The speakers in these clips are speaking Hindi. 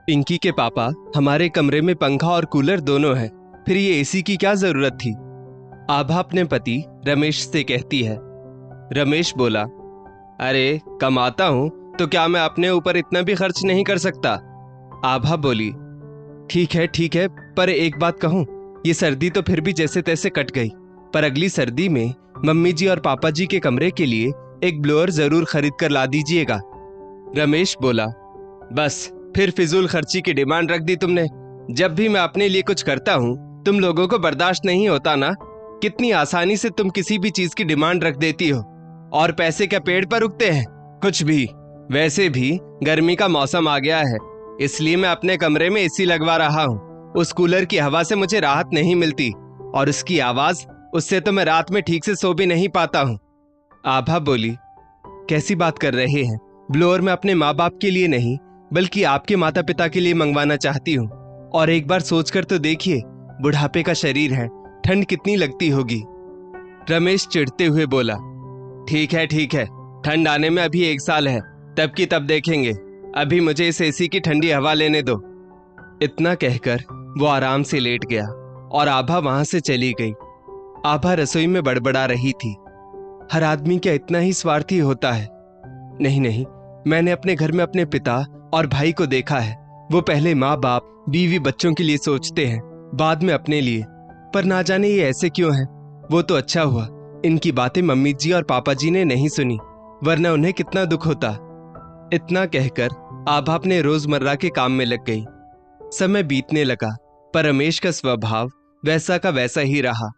पिंकी के पापा, हमारे कमरे में पंखा और कूलर दोनों है, फिर ये एसी की क्या जरूरत थी? आभा अपने पति रमेश से कहती है। रमेश बोला, अरे कमाता हूं तो क्या मैं अपने ऊपर इतना भी खर्च नहीं कर सकता? आभा बोली, ठीक है, पर एक बात कहूं, ये सर्दी तो फिर भी जैसे तैसे कट गई, पर अगली सर्दी में मम्मी जी और पापा जी के कमरे के लिए एक ब्लोअर जरूर खरीद कर ला दीजिएगा। रमेश बोला, बस फिर फिजूल खर्ची की डिमांड रख दी तुमने। जब भी मैं अपने लिए कुछ करता हूं, तुम लोगों को बर्दाश्त नहीं होता ना? कितनी आसानी से तुम किसी भी चीज की डिमांड रख देती हो, और पैसे क्या पेड़ पर उगते हैं? कुछ भी। वैसे भी गर्मी का मौसम आ गया है, इसलिए मैं अपने कमरे में एसी लगवा रहा हूँ। उस कूलर की हवा से मुझे राहत नहीं मिलती, और उसकी आवाज, उससे तो मैं रात में ठीक से सो भी नहीं पाता हूँ। आभा बोली, कैसी बात कर रहे हैं? ब्लोअर मैं अपने माँ बाप के लिए नहीं, बल्कि आपके माता पिता के लिए मंगवाना चाहती हूँ। और एक बार सोचकर तो देखिए, बुढ़ापे का शरीर है, ठंड कितनी लगती होगी। रमेश चिढ़ते हुए बोला, ठीक है, ठंड आने में अभी 1 साल है, तब की तब देखेंगे। अभी मुझे इस एसी की ठंडी हवा लेने दो। इतना कहकर वो आराम से लेट गया और आभा वहां से चली गई। आभा रसोई में बड़बड़ा रही थी, हर आदमी क्या इतना ही स्वार्थी होता है? नहीं, मैंने अपने घर में अपने पिता और भाई को देखा है। वो पहले माँ बाप, बीवी, बच्चों के लिए सोचते हैं, बाद में अपने लिए। पर ना जाने ये ऐसे क्यों है? वो तो अच्छा हुआ इनकी बातें मम्मी जी और पापा जी ने नहीं सुनी, वरना उन्हें कितना दुख होता। इतना कहकर आभा अपने रोजमर्रा के काम में लग गई। समय बीतने लगा, पर रमेश का स्वभाव वैसा का वैसा ही रहा।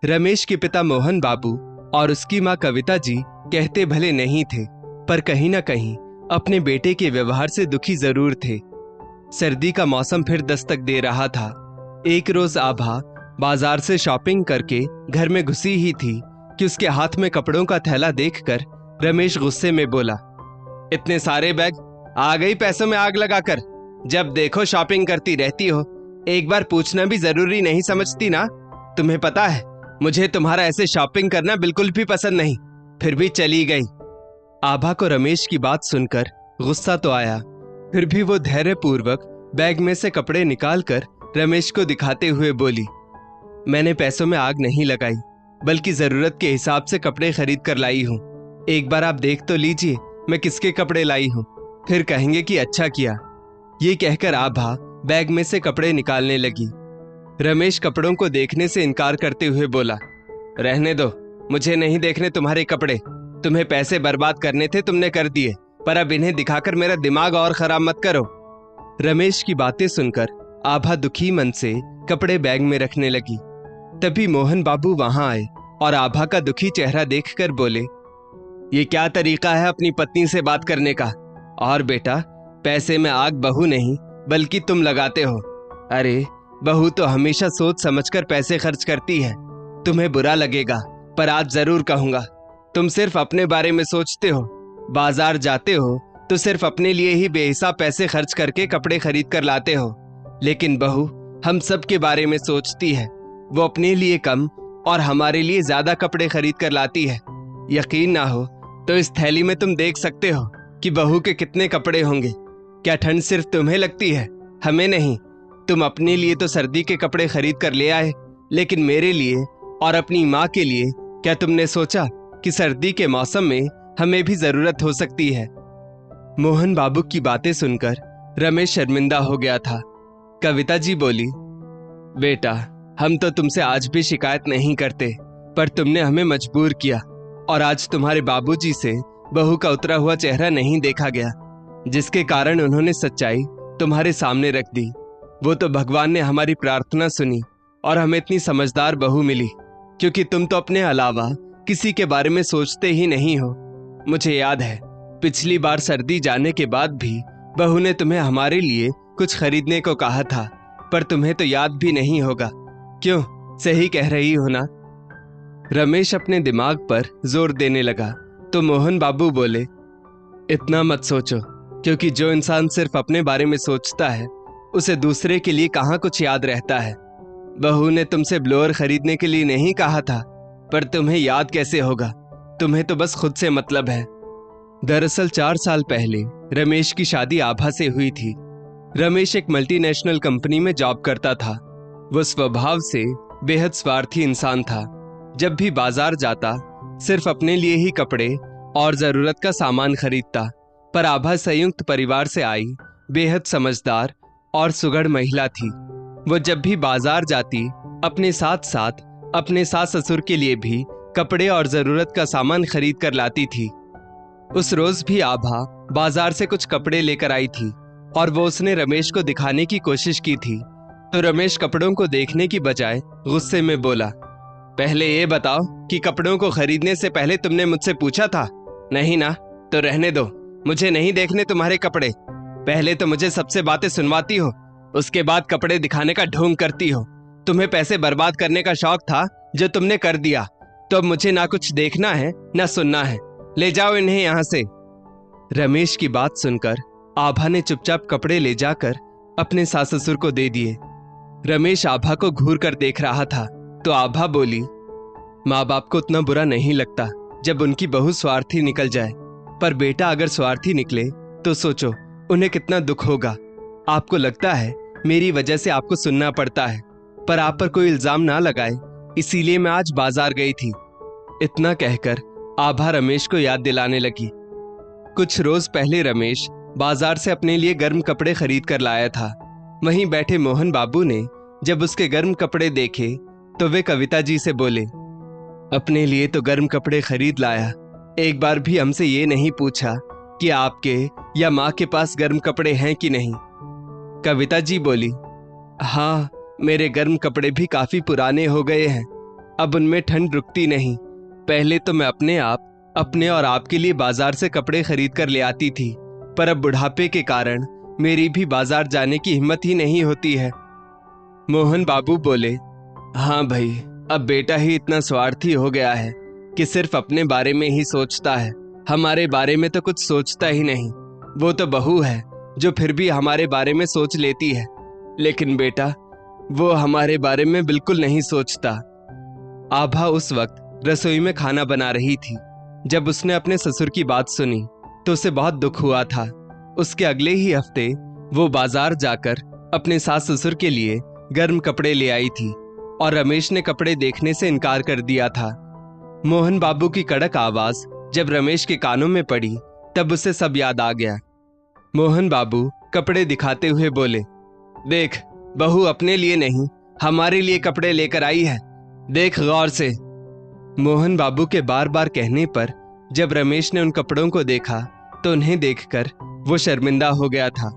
रमेश के पिता मोहन बाबू और उसकी माँ कविता जी कहते भले नहीं थे, पर कहीं ना कहीं अपने बेटे के व्यवहार से दुखी जरूर थे। सर्दी का मौसम फिर दस्तक दे रहा था। एक रोज आभा बाजार से शॉपिंग करके घर में घुसी ही थी कि उसके हाथ में कपड़ों का थैला देखकर रमेश गुस्से में बोला, इतने सारे बैग, आ गई पैसों में आग लगाकर। जब देखो शॉपिंग करती रहती हो, एक बार पूछना भी जरूरी नहीं समझती ना? तुम्हें पता है मुझे तुम्हारा ऐसे शॉपिंग करना बिल्कुल भी पसंद नहीं, फिर भी चली गई। आभा को रमेश की बात सुनकर गुस्सा तो आया, फिर भी वो धैर्यपूर्वक बैग में से कपड़े निकालकर रमेश को दिखाते हुए बोली, मैंने पैसों में आग नहीं लगाई, बल्कि जरूरत के हिसाब से कपड़े खरीद कर लाई हूँ। एक बार आप देख तो लीजिए मैं किसके कपड़े लाई हूँ, फिर कहेंगे कि अच्छा किया। ये कहकर आभा बैग में से कपड़े निकालने लगी। रमेश कपड़ों को देखने से इनकार करते हुए बोला, रहने दो, मुझे नहीं देखने तुम्हारे कपड़े। तुम्हें पैसे बर्बाद करने थे, तुमने कर दिए, पर अब इन्हें दिखाकर मेरा दिमाग और खराब मत करो। रमेश की बातें सुनकर आभा दुखी मन से कपड़े बैग में रखने लगी। तभी मोहन बाबू वहां आए और आभा का दुखी चेहरा देखकर बोले, ये क्या तरीका है अपनी पत्नी से बात करने का? और बेटा, पैसे में आग बहू नहीं बल्कि तुम लगाते हो। अरे बहू तो हमेशा सोच समझकर पैसे खर्च करती है। तुम्हें बुरा लगेगा, पर आज जरूर कहूंगा, तुम सिर्फ अपने बारे में सोचते हो। बाजार जाते हो तो सिर्फ अपने लिए ही बेहिसाब पैसे खर्च करके कपड़े खरीद कर लाते हो, लेकिन बहू हम सब के बारे में सोचती है। वो अपने लिए कम और हमारे लिए ज्यादा कपड़े खरीद कर लाती है। यकीन ना हो तो इस थैली में तुम देख सकते हो कि बहू के कितने कपड़े होंगे। क्या ठंड सिर्फ तुम्हें लगती है, हमें नहीं? तुम अपने लिए तो सर्दी के कपड़े खरीद कर ले आए, लेकिन मेरे लिए और अपनी माँ के लिए क्या तुमने सोचा कि सर्दी के मौसम में हमें भी जरूरत हो सकती है? मोहन बाबू की बातें सुनकर रमेश शर्मिंदा हो गया था। कविता जी बोली, बेटा, हम तो तुमसे आज भी शिकायत नहीं करते, पर तुमने हमें मजबूर किया, और आज तुम्हारे बाबूजी से बहू का उतरा हुआ चेहरा नहीं देखा गया, जिसके कारण उन्होंने सच्चाई तुम्हारे सामने रख दी। वो तो भगवान ने हमारी प्रार्थना सुनी और हमें इतनी समझदार बहू मिली, क्योंकि तुम तो अपने अलावा किसी के बारे में सोचते ही नहीं हो। मुझे याद है पिछली बार सर्दी जाने के बाद भी बहू ने तुम्हें हमारे लिए कुछ खरीदने को कहा था, पर तुम्हें तो याद भी नहीं होगा। क्यों, सही कह रही हो ना? रमेश अपने दिमाग पर जोर देने लगा तो मोहन बाबू बोले, इतना मत सोचो, क्योंकि जो इंसान सिर्फ अपने बारे में सोचता है उसे दूसरे के लिए कहाँ कुछ याद रहता है। बहू ने तुमसे ब्लोअर खरीदने के लिए नहीं कहा था, पर तुम्हें याद कैसे होगा? तुम्हें तो बस खुद से मतलब है। दरअसल 4 साल पहले रमेश की शादी आभा से हुई थी। रमेश एक मल्टीनेशनल कंपनी में जॉब करता था। वो स्वभाव से बेहद स्वार्थी इंसान था। जब भी बाजार जाता सिर्फ अपने लिए ही कपड़े और जरूरत का सामान खरीदता। पर आभा संयुक्त परिवार से आई बेहद समझदार और सुघड़ महिला थी। वो जब भी बाजार जाती अपने साथ साथ अपने सास ससुर के लिए भी कपड़े और जरूरत का सामान खरीद कर लाती थी। उस रोज भी आभा बाजार से कुछ कपड़े लेकर आई थी और वो उसने रमेश को दिखाने की कोशिश की थी। तो रमेश कपड़ों को देखने की बजाय गुस्से में बोला, पहले ये बताओ कि कपड़ों को खरीदने से पहले तुमने मुझसे पूछा था? नहीं ना, तो रहने दो, मुझे नहीं देखने तुम्हारे कपड़े। पहले तो मुझे सबसे बातें सुनवाती हो, उसके बाद कपड़े दिखाने का ढोंग करती हो। तुम्हें पैसे बर्बाद करने का शौक था जो तुमने कर दिया, तो अब मुझे ना कुछ देखना है ना सुनना है। ले जाओ इन्हें यहां से। रमेश की बात सुनकर आभा ने चुपचाप कपड़े ले जाकर अपने सास ससुर को दे दिए। रमेश आभा को घूर कर देख रहा था तो आभा बोली, माँ बाप को उतना बुरा नहीं लगता जब उनकी बहू स्वार्थी निकल जाए, पर बेटा अगर स्वार्थी निकले तो सोचो उन्हें कितना दुख होगा। आपको लगता है मेरी वजह से आपको सुनना पड़ता है, पर आप पर कोई इल्जाम ना लगाए, इसीलिए मैं आज बाजार गई थी। इतना कहकर आभा रमेश को याद दिलाने लगी। कुछ रोज पहले रमेश बाजार से अपने लिए गर्म कपड़े खरीद कर लाया था। वहीं बैठे मोहन बाबू ने जब उसके गर्म कपड़े देखे तो वे कविता जी से बोले, अपने लिए तो गर्म कपड़े खरीद लाया, एक बार भी हमसे ये नहीं पूछा कि आपके या माँ के पास गर्म कपड़े हैं कि नहीं। कविता जी बोली, हाँ, मेरे गर्म कपड़े भी काफी पुराने हो गए हैं, अब उनमें ठंड रुकती नहीं। पहले तो मैं अपने और आपके लिए बाजार से कपड़े खरीद कर ले आती थी, पर अब बुढ़ापे के कारण मेरी भी बाजार जाने की हिम्मत ही नहीं होती है। मोहन बाबू बोले, हाँ भाई, अब बेटा ही इतना स्वार्थी हो गया है कि सिर्फ अपने बारे में ही सोचता है, हमारे बारे में तो कुछ सोचता ही नहीं। वो तो बहू है जो फिर भी हमारे बारे में सोच लेती है, लेकिन बेटा वो हमारे बारे में बिल्कुल नहीं सोचता। आभा उस वक्त रसोई में खाना बना रही थी। जब उसने अपने ससुर की बात सुनी तो उसे बहुत दुख हुआ था। उसके अगले ही हफ्ते वो बाजार जाकर अपने सास ससुर के लिए गर्म कपड़े ले आई थी और रमेश ने कपड़े देखने से इनकार कर दिया था। मोहन बाबू की कड़क आवाज जब रमेश के कानों में पड़ी तब उसे सब याद आ गया। मोहन बाबू कपड़े दिखाते हुए बोले, देख, बहू अपने लिए नहीं हमारे लिए कपड़े लेकर आई है, देख गौर से। मोहन बाबू के बार बार कहने पर जब रमेश ने उन कपड़ों को देखा तो उन्हें देखकर वो शर्मिंदा हो गया था।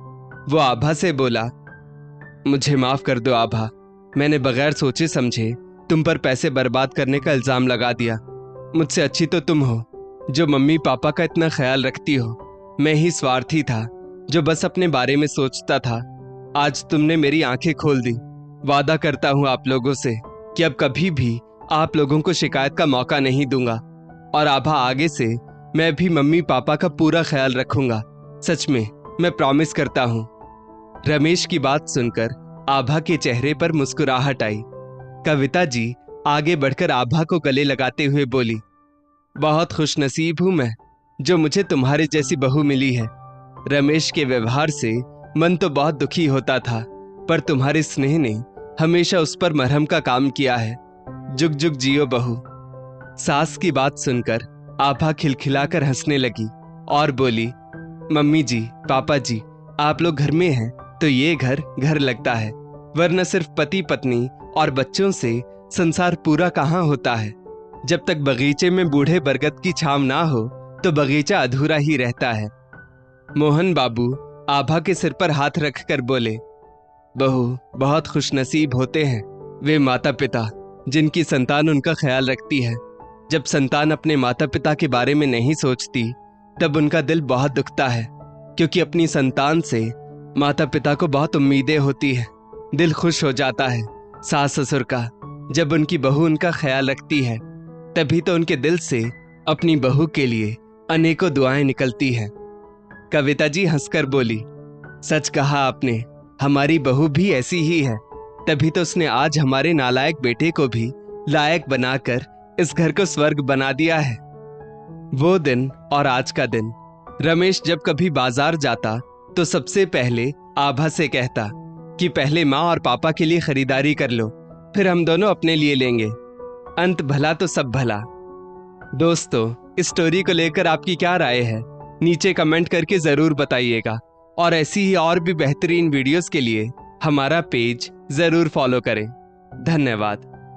वो आभा से बोला, मुझे माफ कर दो आभा, मैंने बगैर सोचे समझे तुम पर पैसे बर्बाद करने का इल्जाम लगा दिया। मुझसे अच्छी तो तुम हो जो मम्मी पापा का इतना ख्याल रखती हो। मैं ही स्वार्थी था जो बस अपने बारे में सोचता था। आज तुमने मेरी आंखें खोल दी। वादा करता हूं आप लोगों से कि अब कभी भी आप लोगों को शिकायत का मौका नहीं दूंगा, और आभा आगे से मैं भी मम्मी पापा का पूरा ख्याल रखूंगा। सच में, मैं प्रॉमिस करता हूं। रमेश की बात सुनकर आभा के चेहरे पर मुस्कुराहट आई। कविता जी आगे बढ़कर आभा को गले लगाते हुए बोली, बहुत खुशनसीब हूं मैं जो मुझे तुम्हारे जैसी बहू मिली है। रमेश के व्यवहार से मन तो बहुत दुखी होता था, पर तुम्हारे स्नेह ने हमेशा उस पर मरहम का काम किया है। जुग जुग जियो बहू। सास की बात सुनकर आभा खिलखिलाकर हंसने लगी और बोली, मम्मी जी, पापा जी, आप लोग घर में हैं तो ये घर घर लगता है, वरना सिर्फ पति पत्नी और बच्चों से संसार पूरा कहाँ होता है। जब तक बगीचे में बूढ़े बरगद की छांव ना हो तो बगीचा अधूरा ही रहता है। मोहन बाबू आभा के सिर पर हाथ रखकर बोले, बहू, बहुत खुशनसीब होते हैं वे माता पिता जिनकी संतान उनका ख्याल रखती है। जब संतान अपने माता पिता के बारे में नहीं सोचती तब उनका दिल बहुत दुखता है, क्योंकि अपनी संतान से माता पिता को बहुत उम्मीदें होती है। दिल खुश हो जाता है सास ससुर का जब उनकी बहू उनका ख्याल रखती है, तभी तो उनके दिल से अपनी बहू के लिए अनेकों दुआएं निकलती हैं। कविता जी हंसकर बोली, सच कहा आपने, हमारी बहू भी ऐसी ही है, तभी तो उसने आज हमारे नालायक बेटे को भी लायक बनाकर इस घर को स्वर्ग बना दिया है। वो दिन और आज का दिन। रमेश जब कभी बाजार जाता तो सबसे पहले आभा से कहता कि पहले माँ और पापा के लिए खरीदारी कर लो, फिर हम दोनों अपने लिए लेंगे। अंत भला तो सब भला। दोस्तों, इस स्टोरी को लेकर आपकी क्या राय है? नीचे कमेंट करके जरूर बताइएगा और ऐसी ही और भी बेहतरीन वीडियोस के लिए हमारा पेज जरूर फॉलो करें। धन्यवाद।